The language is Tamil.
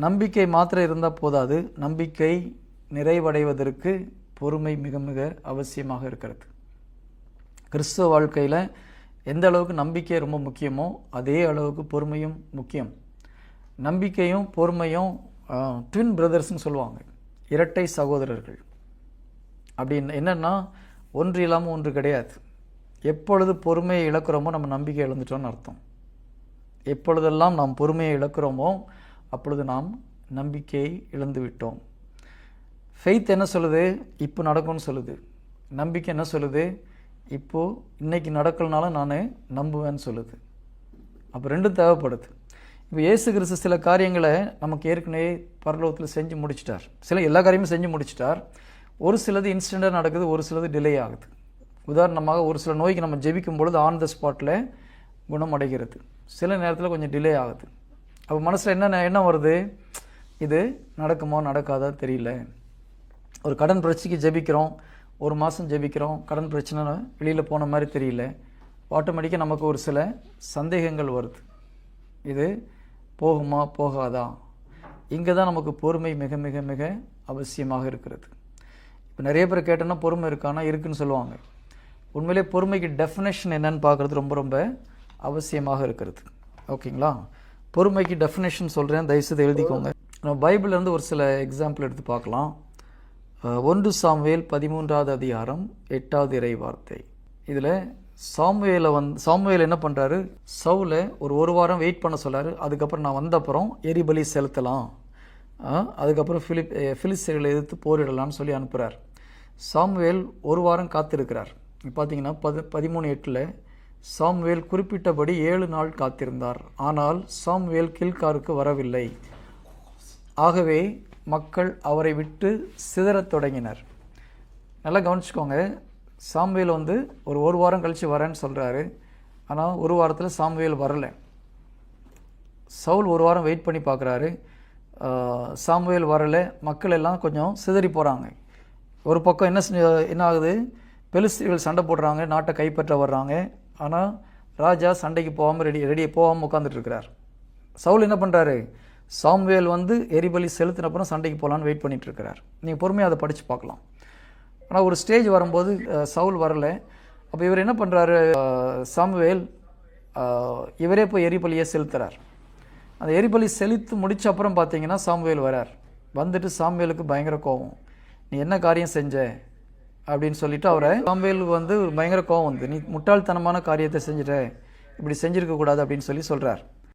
நம்பிக்கை மாத்திரம் இருந்தால் போதாது, நம்பிக்கை நிறைவடைவதற்கு பொறுமை மிக மிக அவசியமாக இருக்கிறது. கிறிஸ்துவ வாழ்க்கையில் எந்த அளவுக்கு நம்பிக்கை ரொம்ப முக்கியமோ அதே அளவுக்கு பொறுமையும் முக்கியம். நம்பிக்கையும் பொறுமையும் ட்வின் பிரதர்ஸ்னு சொல்லுவாங்க, இரட்டை சகோதரர்கள். அப்படின்னு என்னென்னா ஒன்று இல்லாமல் ஒன்று கிடையாது. எப்பொழுது பொறுமையை இழக்கிறோமோ நம்ம நம்பிக்கை இழந்துட்டோம்னு அர்த்தம். எப்பொழுதெல்லாம் நாம் பொறுமையை இழக்கிறோமோ அப்பொழுது நாம் நம்பிக்கையை இழந்து விட்டோம். ஃபெய்த் என்ன சொல்லுது? இப்போ நடக்கும்னு சொல்லுது. நம்பிக்கை என்ன சொல்லுது? இப்போது இன்னைக்கு நடக்கலனாலும் நான் நம்புவேன்னு சொல்லுது. அப்போ ரெண்டும் தேவைப்படுது. இப்போ இயேசு கிறிஸ்து சில காரியங்களை நமக்கு ஏற்கனவே பரலோகத்தில் செஞ்சு முடிச்சிட்டார். எல்லா காரியமும் செஞ்சு முடிச்சிட்டார். ஒரு சிலது இன்ஸ்டண்ட்டாக நடக்குது, ஒரு சிலது டிலே ஆகுது. உதாரணமாக ஒரு சில நோய்க்கு நம்ம ஜெபிக்கும் பொழுது ஆன் த ஸ்பாட்டில் குணமடைகிறது. சில நேரத்தில் கொஞ்சம் டிலே ஆகுது. அப்போ மனசில் என்ன வருது? இது நடக்குமோ நடக்காதா தெரியல. ஒரு கடன் பிரச்சனைக்கு ஜெபிக்கிறோம், ஒரு மாதம் ஜெபிக்கிறோம், கடன் பிரச்சனை வெளியில் போன மாதிரி தெரியல. ஆட்டோமேட்டிக்காக நமக்கு ஒரு சில சந்தேகங்கள் வருது. இது போகுமா போகாதா? இங்கே தான் நமக்கு பொறுமை மிக மிக மிக அவசியமாக இருக்கிறது. இப்போ நிறைய பேர் கேட்டோன்னா பொறுமை இருக்கானா? இருக்குன்னு சொல்லுவாங்க. உண்மையிலே பொறுமைக்கு டெஃபினேஷன் என்னன்னு பார்க்குறது ரொம்ப ரொம்ப அவசியமாக இருக்கிறது. ஓகேங்களா? பொறுமைக்கு டெஃபினேஷன் சொல்கிறேன், தயவுசெய்து எழுதிக்கோங்க. நம்ம பைபிள்லேருந்து ஒரு சில எக்ஸாம்பிள் எடுத்து பார்க்கலாம். 1 சாமுவேல் 13வது அதிகாரம் 8வது இறை வார்த்தை. இதில் சாமுவேல் என்ன பண்ணுறாரு? சவுலை ஒரு வாரம் வெயிட் பண்ண சொல்லாரு. அதுக்கப்புறம் நான் வந்த அப்புறம் எரிபலி செலுத்தலாம், அதுக்கப்புறம் பிலிஸ்தீனை எதிர்த்து போரிடலான்னு சொல்லி அனுப்புகிறார். சாமுவேல் ஒரு வாரம் காத்திருக்கிறார். பார்த்தீங்கன்னா 13:8 சாமுவேல் குறிப்பிட்டபடி 7 நாள் காத்திருந்தார். ஆனால் சாமுவேல் கில்காருக்கு வரவில்லை. ஆகவே மக்கள் அவரை விட்டு சிதறத் தொடங்கினர். நல்லா கவனிச்சுக்கோங்க. சாமுவேல் ஒரு வாரம் கழித்து வரேன்னு சொல்கிறாரு. ஆனால் ஒரு வாரத்தில் சாமுவேல் வரலை. சவுல் ஒரு வாரம் வெயிட் பண்ணி பார்க்குறாரு, சாமுவேல் வரலை. மக்கள் எல்லாம் கொஞ்சம் சிதறி போகிறாங்க. ஒரு பக்கம் என்ன ஆகுது? பெலிஸ்தீர்கள் சண்டை போடுறாங்க, நாட்டை கைப்பற்ற வர்றாங்க. ஆனால் ராஜா சண்டைக்கு போகாமல் உட்காந்துட்டு இருக்கிறார். சவுல் என்ன பண்ணுறாரு? சாமுவேல் எரிபலி செலுத்தின அப்புறம் சண்டைக்கு போகலான்னு வெயிட் பண்ணிட்டு இருக்கிறார். நீங்கள் பொறுமையாக அதை படித்து பார்க்கலாம். ஆனால் ஒரு ஸ்டேஜ் வரும்போது சவுல் வரலை. அப்போ இவர் என்ன பண்ணுறாரு? சாமுவேல் இவரே போய் எரிபலியை செலுத்துறார். அந்த எரிபலி செலுத்து முடித்த அப்புறம் பார்த்தீங்கன்னா சாமுவேல் வரார். வந்துட்டு சாமுவேலுக்கு பயங்கர கோபம். நீ என்ன காரியம் செஞ்ச அப்படின்னு சொல்லிட்டு அவரை சாமுவேலுக்கு பயங்கர கோபம் நீ முட்டாள்தனமான காரியத்தை செஞ்சுட்ட, இப்படி செஞ்சிருக்க கூடாது அப்படின்னு சொல்லி சொல்கிறார்.